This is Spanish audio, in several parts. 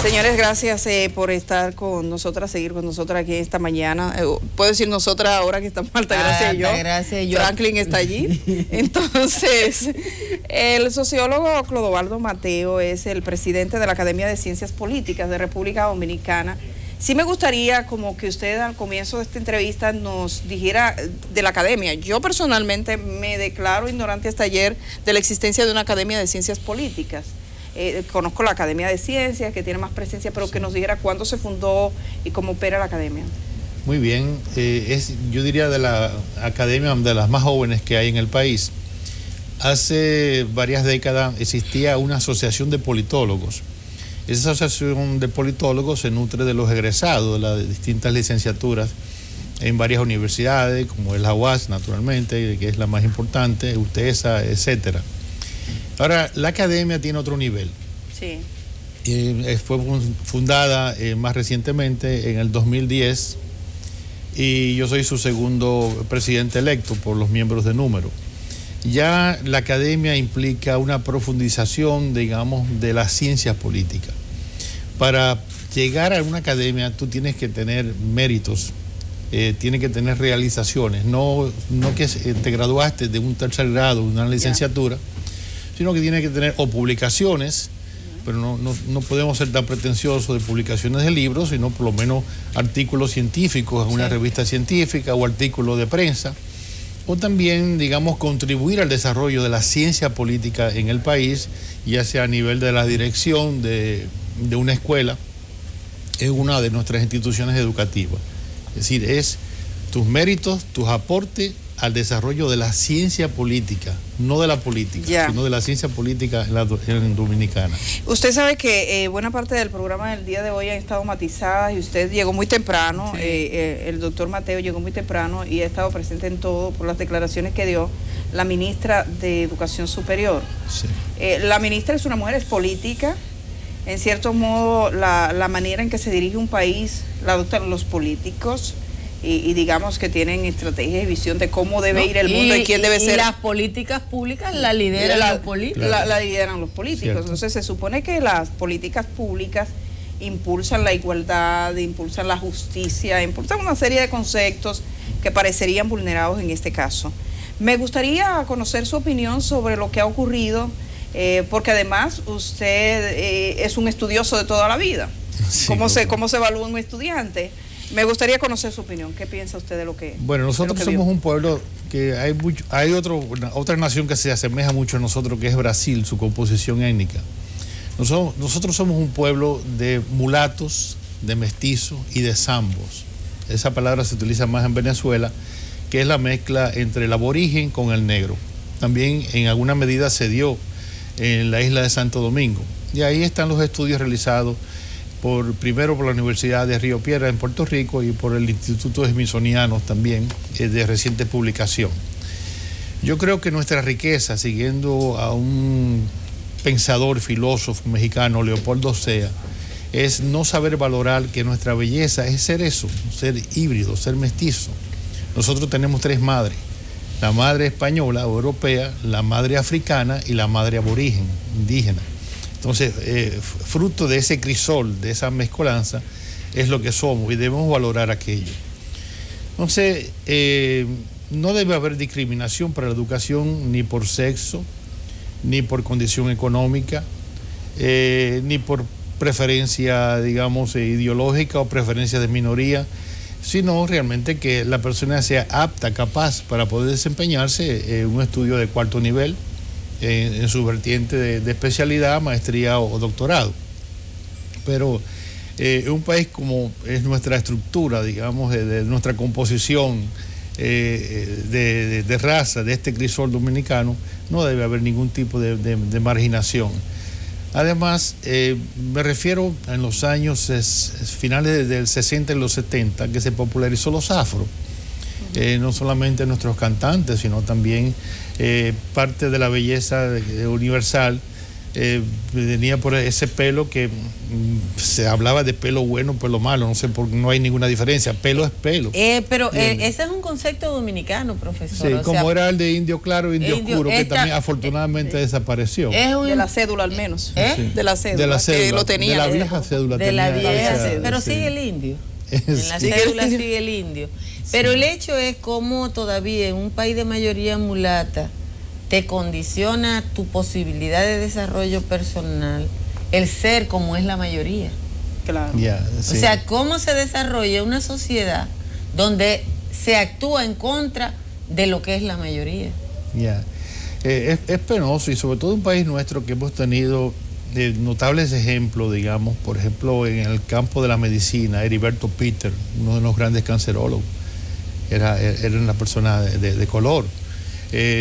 Señores, gracias por estar con nosotras, seguir con nosotras aquí esta mañana. Puedo decir nosotras ahora que estamos Altagracia y yo. Altagracia y yo. Franklin está allí. Entonces, el sociólogo Clodovaldo Mateo es el presidente de la Academia de Ciencias Políticas de República Dominicana. Sí me gustaría como que usted al comienzo de esta entrevista nos dijera de la academia. Yo personalmente me declaro ignorante hasta ayer de la existencia de una Academia de Ciencias Políticas. Conozco la Academia de Ciencias, que tiene más presencia, pero que nos dijera cuándo se fundó y cómo opera la academia. Muy bien, yo diría de la academia de las más jóvenes que hay en el país. Hace varias décadas existía una asociación de politólogos. Esa asociación de politólogos se nutre de los egresados de las distintas licenciaturas en varias universidades, como la UAS, naturalmente, que es la más importante, UTESA, etcétera. Ahora, la academia tiene otro nivel. Sí. Fue fundada más recientemente, en el 2010, y yo soy su segundo presidente electo por los miembros de número. Ya la academia implica una profundización, digamos, de las ciencias políticas. Para llegar a una academia tú tienes que tener méritos, tienes que tener realizaciones, no que te graduaste de un tercer grado, una licenciatura, sino que tiene que tener o publicaciones, pero no podemos ser tan pretenciosos de publicaciones de libros, sino por lo menos artículos científicos en una revista científica o artículos de prensa, o también, digamos, contribuir al desarrollo de la ciencia política en el país, ya sea a nivel de la dirección de una escuela, es una de nuestras instituciones educativas. Es decir, es tus méritos, tus aportes al desarrollo de la ciencia política, no de la política, sino de la ciencia política en Dominicana. Usted sabe que buena parte del programa del día de hoy ha estado matizada y usted llegó muy temprano, el doctor Mateo llegó muy temprano y ha estado presente en todo por las declaraciones que dio la ministra de Educación Superior. Sí. La ministra es una mujer, es política, en cierto modo la manera en que se dirige un país la adoptan los políticos. Y digamos que tienen estrategia y visión de cómo debe ir el mundo y quién debe ser. Y las políticas públicas la lideran los políticos. La lideran los políticos. Cierto. Entonces se supone que las políticas públicas impulsan la igualdad, impulsan la justicia, impulsan una serie de conceptos que parecerían vulnerados en este caso. Me gustaría conocer su opinión sobre lo que ha ocurrido, porque además usted es un estudioso de toda la vida. Sí, ¿Cómo se evalúa un estudiante? Me gustaría conocer su opinión. ¿Qué piensa usted de lo que Bueno, nosotros somos un pueblo que hay otra nación que se asemeja mucho a nosotros, que es Brasil, su composición étnica. Nosotros somos un pueblo de mulatos, de mestizos y de zambos. Esa palabra se utiliza más en Venezuela, que es la mezcla entre el aborigen con el negro. También en alguna medida se dio en la isla de Santo Domingo. Y ahí están los estudios realizados primero por la Universidad de Río Piedras en Puerto Rico y por el Instituto Smithsoniano también, de reciente publicación. Yo creo que nuestra riqueza, siguiendo a un pensador, filósofo mexicano, Leopoldo Sea, es no saber valorar que nuestra belleza es ser eso, ser híbrido, ser mestizo. Nosotros tenemos tres madres: la madre española o europea, la madre africana y la madre aborigen, indígena. Entonces, fruto de ese crisol, de esa mezcolanza, es lo que somos y debemos valorar aquello. Entonces, no debe haber discriminación para la educación ni por sexo, ni por condición económica, ni por preferencia, digamos, ideológica o preferencia de minoría, sino realmente que la persona sea apta, capaz para poder desempeñarse en un estudio de cuarto nivel, en su vertiente de especialidad, maestría o doctorado. Pero en un país como es nuestra estructura, digamos, de nuestra composición de raza, de este crisol dominicano, no debe haber ningún tipo de marginación. Además, me refiero en los años finales del 60 y los 70, que se popularizó los afros. No solamente nuestros cantantes, sino también parte de la belleza universal Venía por ese pelo que se hablaba de pelo bueno, pelo malo, no sé por qué no hay ninguna diferencia, pelo es pelo. Pero ese es un concepto dominicano, profesor. Sí, o como sea, era el de indio claro, indio oscuro, que también afortunadamente desapareció. De la cédula al menos. Sí. De la cédula, que lo tenía. De la vieja cédula. De la vieja cédula. pero Sí. sigue el indio. En la cédula sigue el indio. Pero el hecho es como todavía en un país de mayoría mulata te condiciona tu posibilidad de desarrollo personal el ser como es la mayoría. Claro. O sea, cómo se desarrolla una sociedad donde se actúa en contra de lo que es la mayoría. Es penoso, y sobre todo en un país nuestro que hemos tenido notables ejemplos, digamos, por ejemplo, en el campo de la medicina, Heriberto Peter, uno de los grandes cancerólogos, era una persona de color.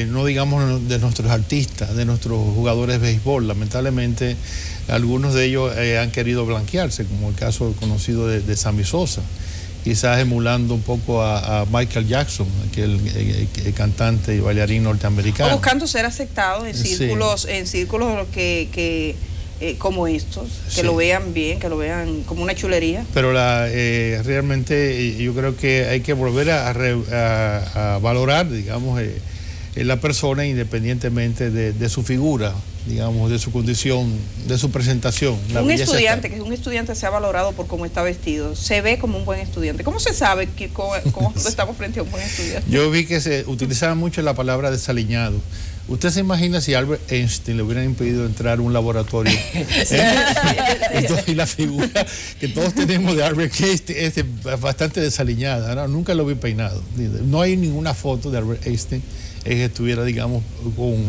No digamos de nuestros artistas, de nuestros jugadores de béisbol. Lamentablemente, algunos de ellos han querido blanquearse, como el caso conocido de Sammy Sosa, quizás emulando un poco a Michael Jackson, el cantante y bailarín norteamericano. O buscando ser aceptado en círculos, que como estos, que lo vean bien, que lo vean como una chulería. Pero realmente yo creo que hay que volver a valorar, digamos, la persona independientemente de su figura, digamos, de su condición, de su presentación. Un estudiante sea valorado por cómo está vestido, se ve como un buen estudiante. ¿Cómo se sabe cómo estamos frente a un buen estudiante? Yo vi que se utilizaba mucho la palabra desaliñado. ¿Usted se imagina si Albert Einstein le hubieran impedido entrar a un laboratorio? Entonces, la figura que todos tenemos de Albert Einstein es bastante desaliñada, ¿no? Nunca lo vi peinado. No hay ninguna foto de Albert Einstein que estuviera, digamos, con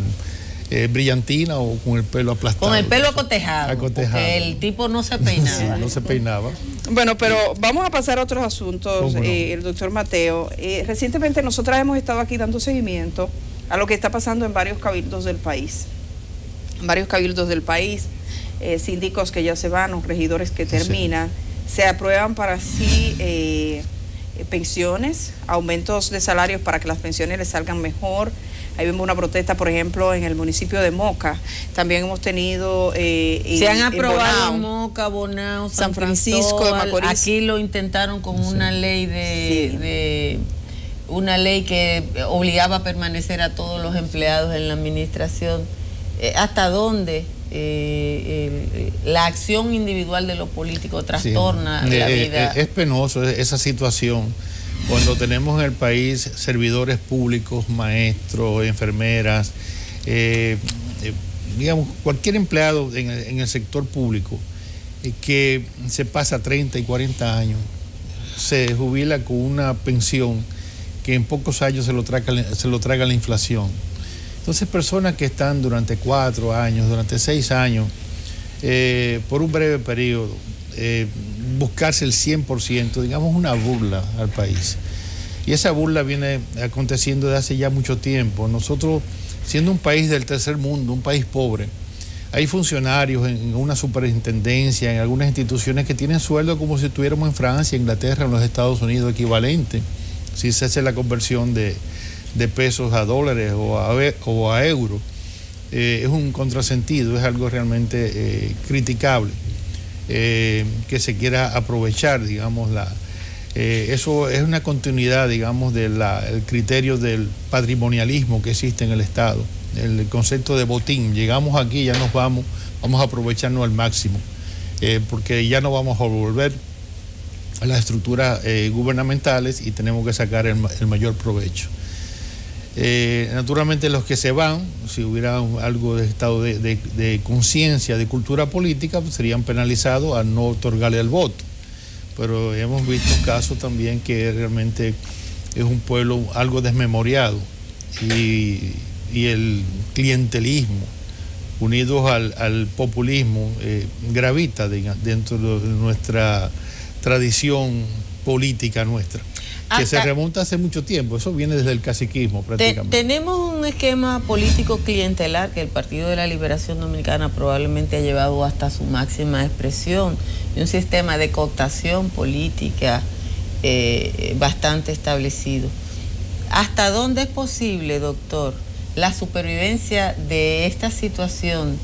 brillantina o con el pelo aplastado. Con el pelo acotejado. Porque el tipo no se peinaba. Sí, no se peinaba. Bueno, pero vamos a pasar a otros asuntos, el doctor Mateo. Recientemente nosotras hemos estado aquí dando seguimiento a lo que está pasando en varios cabildos del país. Síndicos que ya se van, los regidores que terminan, se aprueban para sí pensiones, aumentos de salarios para que las pensiones les salgan mejor. Ahí vemos una protesta, por ejemplo, en el municipio de Moca. También hemos tenido... se han aprobado en Moca, Bonao, San Francisco de Macorís. Aquí lo intentaron con una ley una ley que obligaba a permanecer a todos los empleados en la administración. ¿Hasta dónde la acción individual de los políticos trastorna la vida? Es penoso esa situación cuando tenemos en el país servidores públicos, maestros, enfermeras, digamos, cualquier empleado en el sector público que se pasa 30 y 40 años, se jubila con una pensión que en pocos años se lo traga la inflación. Entonces, personas que están durante 4 años, durante 6 años, por un breve periodo, buscarse el 100%, digamos, una burla al país. Y esa burla viene aconteciendo desde hace ya mucho tiempo. Nosotros, siendo un país del tercer mundo, un país pobre, hay funcionarios en una superintendencia, en algunas instituciones que tienen sueldo como si estuviéramos en Francia, Inglaterra, en los Estados Unidos, equivalente, si se hace la conversión de pesos a dólares o a euros. Es un contrasentido, es algo realmente criticable, que se quiera aprovechar, digamos, eso es una continuidad, digamos, del criterio del patrimonialismo que existe en el Estado, el concepto de botín. Llegamos aquí, ya nos vamos a aprovecharnos al máximo, porque ya no vamos a volver a las estructuras gubernamentales y tenemos que sacar el mayor provecho. Naturalmente los que se van, si hubiera algo de estado de conciencia, de cultura política, pues serían penalizados al no otorgarle el voto. Pero hemos visto casos también que realmente es un pueblo algo desmemoriado y el clientelismo unidos al populismo gravita dentro de nuestra tradición política nuestra, que se remonta hace mucho tiempo. Eso viene desde el caciquismo prácticamente. Tenemos un esquema político clientelar que el Partido de la Liberación Dominicana probablemente ha llevado hasta su máxima expresión, y un sistema de cooptación política bastante establecido. ¿Hasta dónde es posible, doctor, la supervivencia de esta situación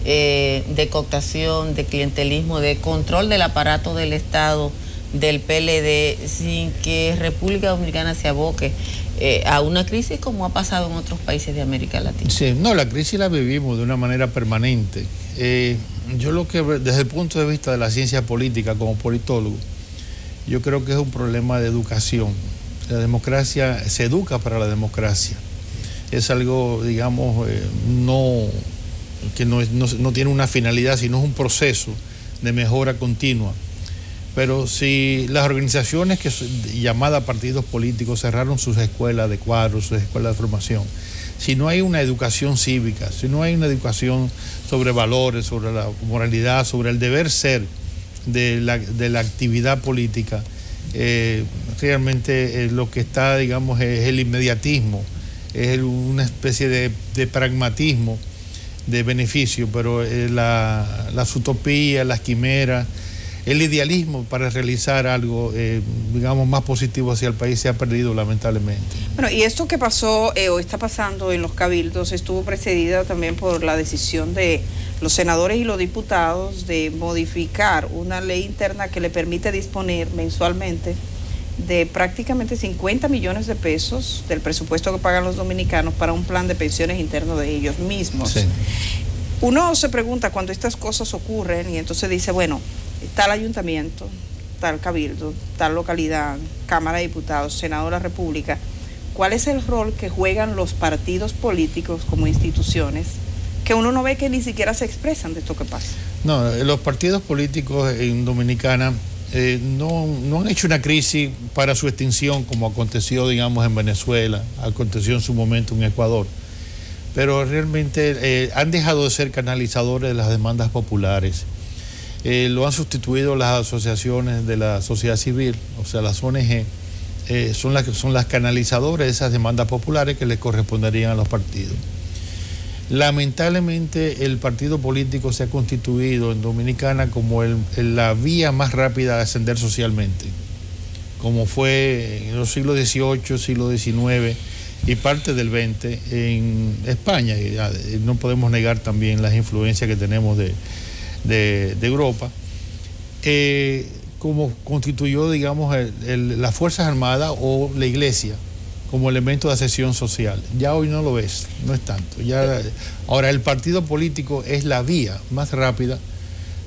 de cooptación, de clientelismo, de control del aparato del Estado, del PLD, sin que República Dominicana se aboque a una crisis como ha pasado en otros países de América Latina. Sí, no, la crisis la vivimos de una manera permanente. Yo lo que, desde el punto de vista de la ciencia política como politólogo, yo creo que es un problema de educación. La democracia se educa para la democracia. Es algo, digamos, que no tiene una finalidad, sino es un proceso de mejora continua. Pero si las organizaciones llamadas partidos políticos cerraron sus escuelas de cuadros, sus escuelas de formación, si no hay una educación cívica, si no hay una educación sobre valores, sobre la moralidad, sobre el deber ser de la actividad política, realmente lo que está, digamos, es el inmediatismo, es una especie de pragmatismo de beneficio, pero las utopías, las quimeras, el idealismo para realizar algo, digamos, más positivo hacia el país se ha perdido lamentablemente. Bueno, y esto que pasó o está pasando en los cabildos estuvo precedida también por la decisión de los senadores y los diputados de modificar una ley interna que le permite disponer mensualmente de prácticamente 50 millones de pesos del presupuesto que pagan los dominicanos para un plan de pensiones interno de ellos mismos. Sí. Uno se pregunta cuando estas cosas ocurren y entonces dice, bueno, tal ayuntamiento, tal cabildo, tal localidad, Cámara de Diputados, Senado de la República, ¿cuál es el rol que juegan los partidos políticos como instituciones que uno no ve que ni siquiera se expresan de esto que pasa? No, los partidos políticos en Dominicana no han hecho una crisis para su extinción como aconteció, digamos, en Venezuela, aconteció en su momento en Ecuador, pero realmente han dejado de ser canalizadores de las demandas populares. Lo han sustituido las asociaciones de la sociedad civil, o sea, las ONG, son las canalizadoras de esas demandas populares que les corresponderían a los partidos. Lamentablemente el partido político se ha constituido en Dominicana como la vía más rápida de ascender socialmente, como fue en los siglos XVIII, siglo XIX y parte del XX en España. Y no podemos negar también las influencias que tenemos de Europa, como constituyó, digamos, las Fuerzas Armadas o la Iglesia como elemento de ascensión social. Ya hoy no lo ves, no es tanto. Ahora el partido político es la vía más rápida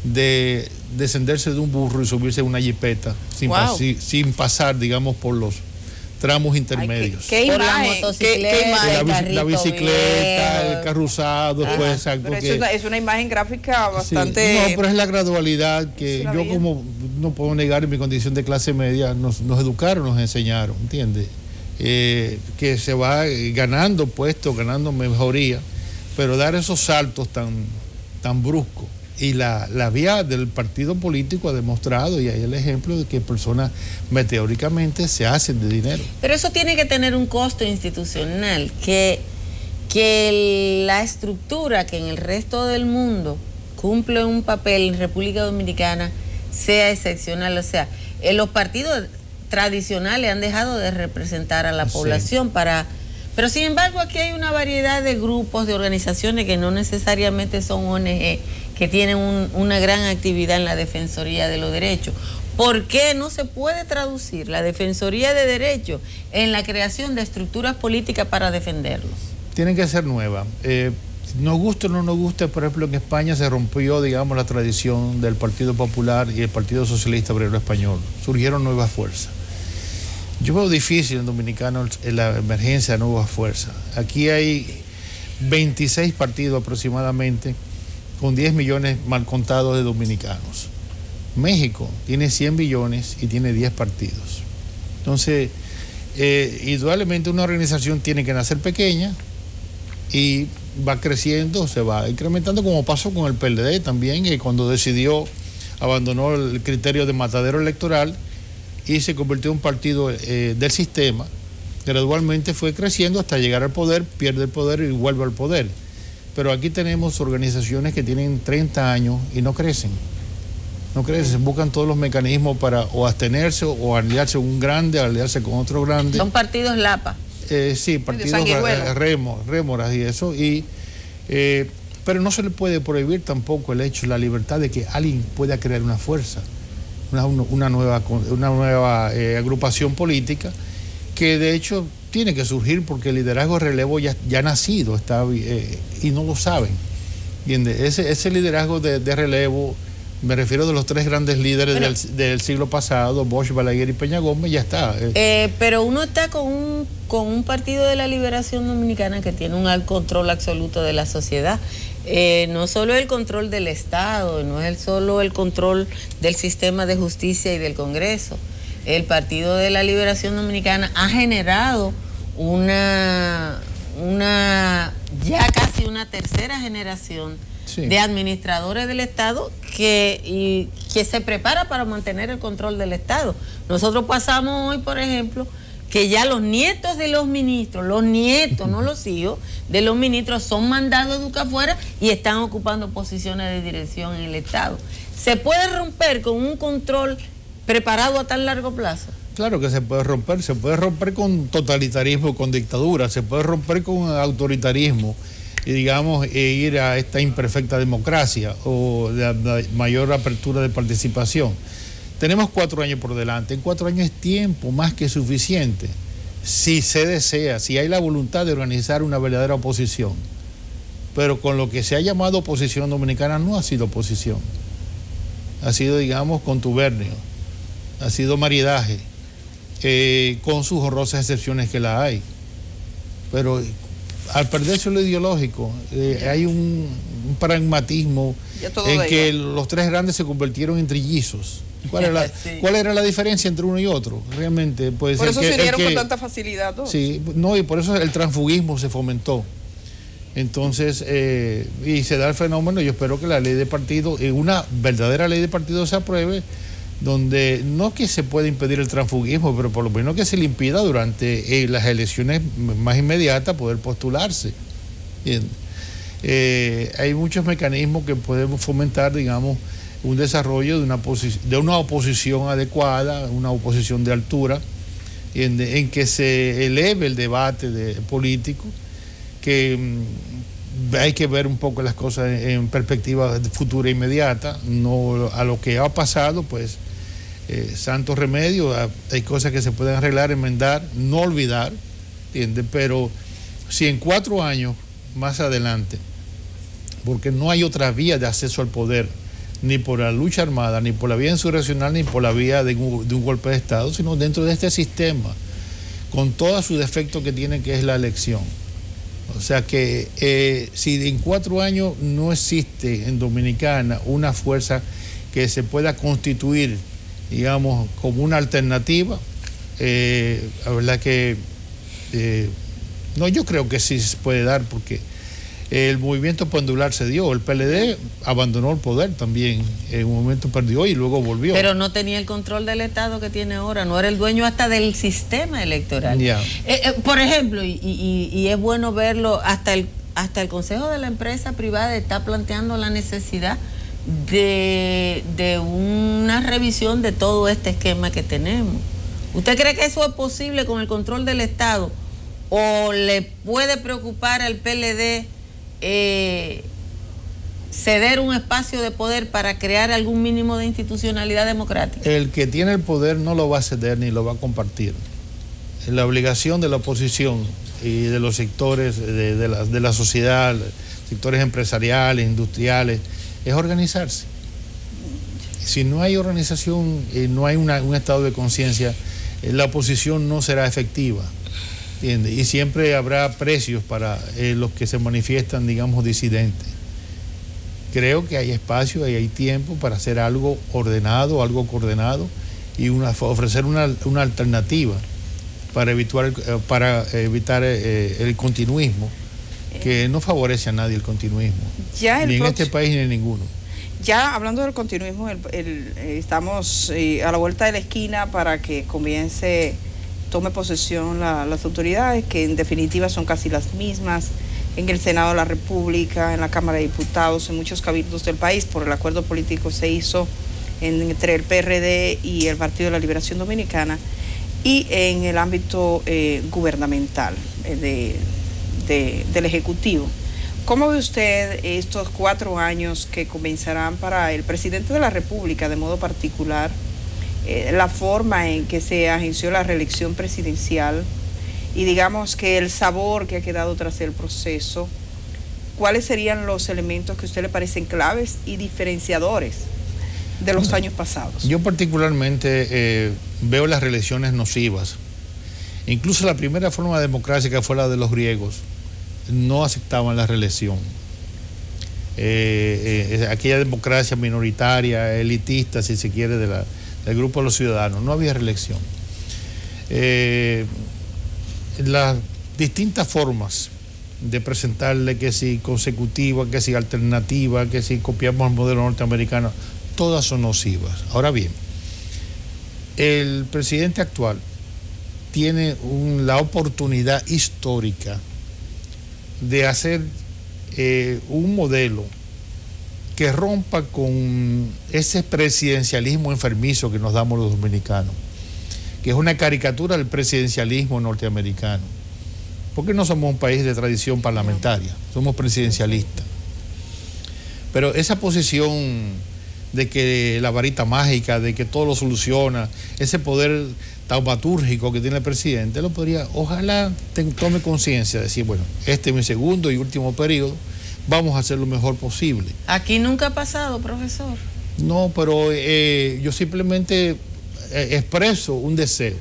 de descenderse de un burro y subirse a una jipeta sin pasar, digamos, por los tramos intermedios. ¿Qué imagen? La bicicleta, el carro usado, pues, exacto. Pero es una imagen gráfica bastante... Sí, no, pero es la gradualidad que yo, como no puedo negar, en mi condición de clase media, nos educaron, nos enseñaron, ¿entiendes? Que se va ganando puestos, ganando mejoría, pero dar esos saltos tan bruscos. Y la vía del partido político ha demostrado, y hay el ejemplo de que personas meteóricamente se hacen de dinero. Pero eso tiene que tener un costo institucional, que la estructura que en el resto del mundo cumple un papel en República Dominicana sea excepcional. O sea, los partidos tradicionales han dejado de representar a la población pero sin embargo aquí hay una variedad de grupos, de organizaciones que no necesariamente son ONG, que tienen una gran actividad en la defensoría de los derechos. ¿Por qué no se puede traducir la defensoría de derechos en la creación de estructuras políticas para defenderlos? Tienen que ser nuevas. Nos guste o no nos guste, por ejemplo, en España se rompió, digamos, la tradición del Partido Popular y el Partido Socialista Obrero Español. Surgieron nuevas fuerzas. Yo veo difícil en Dominicano la emergencia de nuevas fuerzas. Aquí hay 26 partidos aproximadamente, con 10 millones mal contados de dominicanos. México tiene 100 millones y tiene 10 partidos. Entonces, indudablemente una organización tiene que nacer pequeña y va creciendo, se va incrementando, como pasó con el PLD también, que cuando abandonó el criterio de matadero electoral y se convirtió en un partido del sistema, gradualmente fue creciendo hasta llegar al poder, pierde el poder y vuelve al poder. Pero aquí tenemos organizaciones que tienen 30 años y no crecen. No crecen, buscan todos los mecanismos para o abstenerse o aliarse con un grande, aliarse con otro grande. Son partidos LAPA. Sí, partidos rémoras y eso. Y Pero no se le puede prohibir tampoco el hecho, la libertad de que alguien pueda crear una fuerza, una nueva agrupación política, que de hecho tiene que surgir porque el liderazgo de relevo ya ha nacido y no lo saben. Ese liderazgo de relevo, me refiero de los tres grandes líderes del siglo pasado, Bosch, Balaguer y Peña Gómez, ya está. Pero uno está con un Partido de la Liberación Dominicana que tiene un control absoluto de la sociedad. No solo el control del Estado, no es solo el control del sistema de justicia y del Congreso. El Partido de la Liberación Dominicana ha generado ya casi una tercera generación de administradores del Estado que se prepara para mantener el control del Estado. Nosotros pasamos hoy, por ejemplo, que ya los nietos de los ministros, no los hijos de los ministros, son mandados a educar afuera y están ocupando posiciones de dirección en el Estado. ¿Se puede romper con un control preparado a tan largo plazo? Claro que se puede romper con totalitarismo, con dictadura, se puede romper con autoritarismo y digamos ir a esta imperfecta democracia o de mayor apertura de participación. Tenemos 4 años por delante, en 4 años es tiempo más que suficiente, si se desea, si hay la voluntad de organizar una verdadera oposición. Pero con lo que se ha llamado oposición dominicana no ha sido oposición, ha sido, digamos, contubernio, ha sido maridaje, con sus horrorosas excepciones que la hay. Pero al perderse lo ideológico, hay un pragmatismo en que los tres grandes se convirtieron en trillizos. ¿Cuál era la diferencia entre uno y otro? Realmente puede ser. Por eso se unieron con tanta facilidad todos. Sí, no, y por eso el transfugismo se fomentó. Entonces, y se da el fenómeno, yo espero que la ley de partido, una verdadera ley de partido se apruebe, donde no que se pueda impedir el transfugismo, pero por lo menos que se le impida durante las elecciones más inmediatas poder postularse. Bien. Hay muchos mecanismos que podemos fomentar, digamos, un desarrollo de una oposición adecuada, una oposición de altura, en que se eleve el debate político, que hay que ver un poco las cosas en perspectiva futura e inmediata, no a lo que ha pasado, pues santo remedio, hay cosas que se pueden arreglar, enmendar, no olvidar, ¿entiendes? Pero si en 4 años más adelante, porque no hay otra vía de acceso al poder, ni por la lucha armada, ni por la vía insurreccional, ni por la vía de un golpe de Estado, sino dentro de este sistema, con todos sus defectos que tiene, que es la elección. O sea que si en 4 años no existe en Dominicana una fuerza que se pueda constituir, digamos, como una alternativa, la verdad que no, yo creo que sí se puede dar, porque el movimiento pendular se dio, el PLD abandonó el poder también, en un momento perdió y luego volvió. Pero no tenía el control del Estado que tiene ahora, no era el dueño hasta del sistema electoral. Por ejemplo, y es bueno verlo, hasta el Consejo de la Empresa Privada está planteando la necesidad de una revisión de todo este esquema que tenemos. ¿Usted cree que eso es posible con el control del Estado? ¿O le puede preocupar al PLD ceder un espacio de poder para crear algún mínimo de institucionalidad democrática? El que tiene el poder no lo va a ceder ni lo va a compartir. La obligación de la oposición y de los sectores de la sociedad, sectores empresariales, industriales, es organizarse. Si no hay organización, no hay un estado de conciencia, la oposición no será efectiva. ¿Entiendes? Y siempre habrá precios para los que se manifiestan, digamos, disidentes. Creo que hay espacio y hay tiempo para hacer algo ordenado, algo coordenado y ofrecer una alternativa para evitar el continuismo, que no favorece a nadie el continuismo, ni en este país ni en ninguno. Ya hablando del continuismo, estamos a la vuelta de la esquina para que tome posesión las autoridades, que en definitiva son casi las mismas en el Senado de la República, en la Cámara de Diputados, en muchos cabildos del país. Por el acuerdo político se hizo entre el PRD y el Partido de la Liberación Dominicana, y en el ámbito gubernamental del Ejecutivo. ¿Cómo ve usted estos 4 años que comenzarán para el presidente de la República de modo particular? La forma en que se agenció la reelección presidencial y digamos que el sabor que ha quedado tras el proceso, ¿cuáles serían los elementos que a usted le parecen claves y diferenciadores de los años pasados? Yo particularmente veo las reelecciones nocivas. Incluso la primera forma de democracia, que fue la de los griegos, no aceptaban la reelección. Aquella democracia minoritaria, elitista, si se quiere, del grupo de los ciudadanos, no había reelección. Las distintas formas de presentarle, que si consecutiva, que si alternativa, que si copiamos el modelo norteamericano, todas son nocivas. Ahora bien, el presidente actual tiene la oportunidad histórica de hacer un modelo que rompa con ese presidencialismo enfermizo que nos damos los dominicanos, que es una caricatura del presidencialismo norteamericano. Porque no somos un país de tradición parlamentaria, somos presidencialistas. Pero esa posición de que la varita mágica, de que todo lo soluciona, ese poder taumatúrgico que tiene el presidente, lo podría, ojalá tome conciencia de decir, bueno, este es mi segundo y último periodo, vamos a hacer lo mejor posible. Aquí nunca ha pasado, profesor. No, pero yo simplemente expreso un deseo.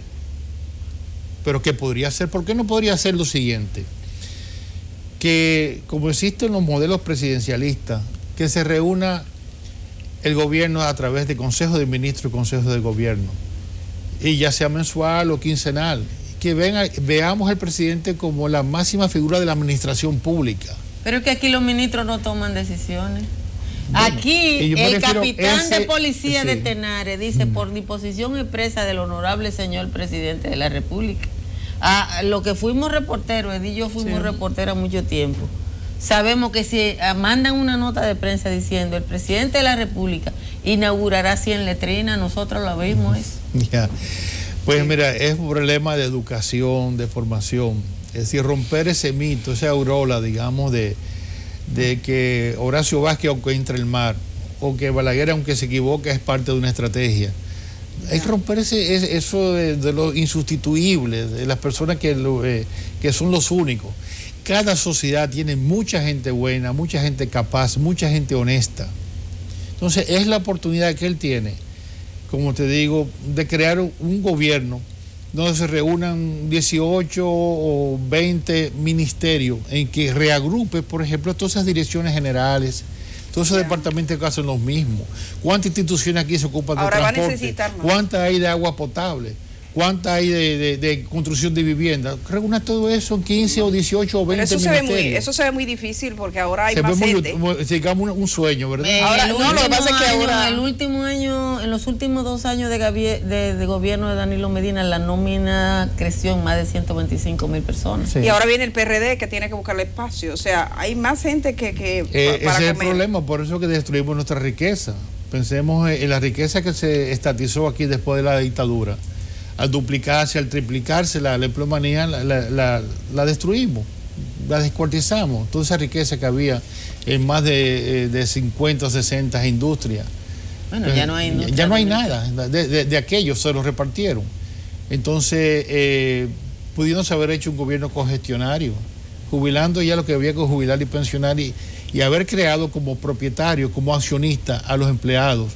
Pero ¿qué podría hacer? ¿Por qué no podría hacer lo siguiente? Que como existen los modelos presidencialistas, que se reúna el gobierno a través de consejos de ministros y consejos de gobierno, y ya sea mensual o quincenal, que veamos al presidente como la máxima figura de la administración pública. Pero es que aquí los ministros no toman decisiones. Bueno, aquí el capitán de policía de Tenares dice, por disposición expresa del honorable señor presidente de la República. Lo que fuimos reporteros, Edith y yo fuimos reporteros mucho tiempo, sabemos que si mandan una nota de prensa diciendo el presidente de la República inaugurará 100 letrinas, nosotros lo vimos eso. Ya. Pues mira, es un problema de educación, de formación, es decir, romper ese mito, esa aureola, digamos, de que Horacio Vázquez aunque entre el mar, o que Balaguer aunque se equivoque es parte de una estrategia. Hay que romper eso de lo insustituible, de las personas que son los únicos. Cada sociedad tiene mucha gente buena, mucha gente capaz, mucha gente honesta. Entonces es la oportunidad que él tiene, como te digo, de crear un gobierno donde se reúnan 18 o 20 ministerios en que reagrupe, por ejemplo, todas esas direcciones generales, todos esos departamentos que hacen lo mismo. ¿Cuántas instituciones aquí se ocupan de transporte? ¿Cuántas hay de agua potable? ¿Cuántas hay de construcción de vivienda? Reúna todo eso en 15 o 18 o 20 ministerios. Eso se ve muy difícil porque ahora hay más gente. Digamos un sueño, ¿verdad? Ahora, lo que pasa es que ahora, en los últimos 2 años de gobierno de Danilo Medina, la nómina creció en más de 125,000 personas. Sí. Y ahora viene el PRD que tiene que buscarle espacio. O sea, hay más gente que para ese es comer. el problema, por eso que destruimos nuestra riqueza. Pensemos en la riqueza que se estatizó aquí después de la dictadura. Al duplicarse, al triplicarse la empleomanía, la destruimos, la descuartizamos. Toda esa riqueza que había en más de 50 o 60 industrias. Bueno, ya no hay industria. Ya no hay nada. De aquellos se los repartieron. Entonces, pudiéndose haber hecho un gobierno congestionario, jubilando ya lo que había que jubilar y pensionar, y haber creado como propietario, como accionista a los empleados.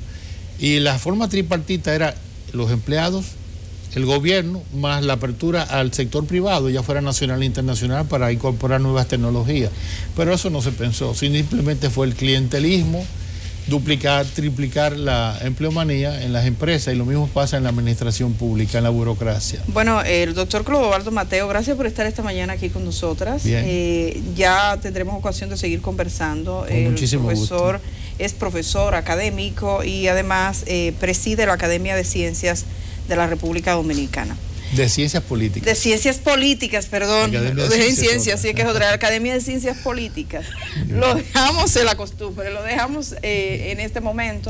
Y la forma tripartita era los empleados, el gobierno, más la apertura al sector privado, ya fuera nacional e internacional, para incorporar nuevas tecnologías. Pero eso no se pensó, simplemente fue el clientelismo, duplicar, triplicar la empleomanía en las empresas, y lo mismo pasa en la administración pública, en la burocracia. Bueno, el doctor Clodovaldo Mateo, gracias por estar esta mañana aquí con nosotras. Ya tendremos ocasión de seguir conversando. Con muchísimo profesor gusto. Es profesor académico y además preside la Academia de Ciencias de la República Dominicana. De Ciencias Políticas. De Ciencias Políticas, perdón. Lo dejé en Ciencias, sí, que es otra. Academia de Ciencias Políticas. Lo dejamos en la costumbre, lo dejamos en este momento.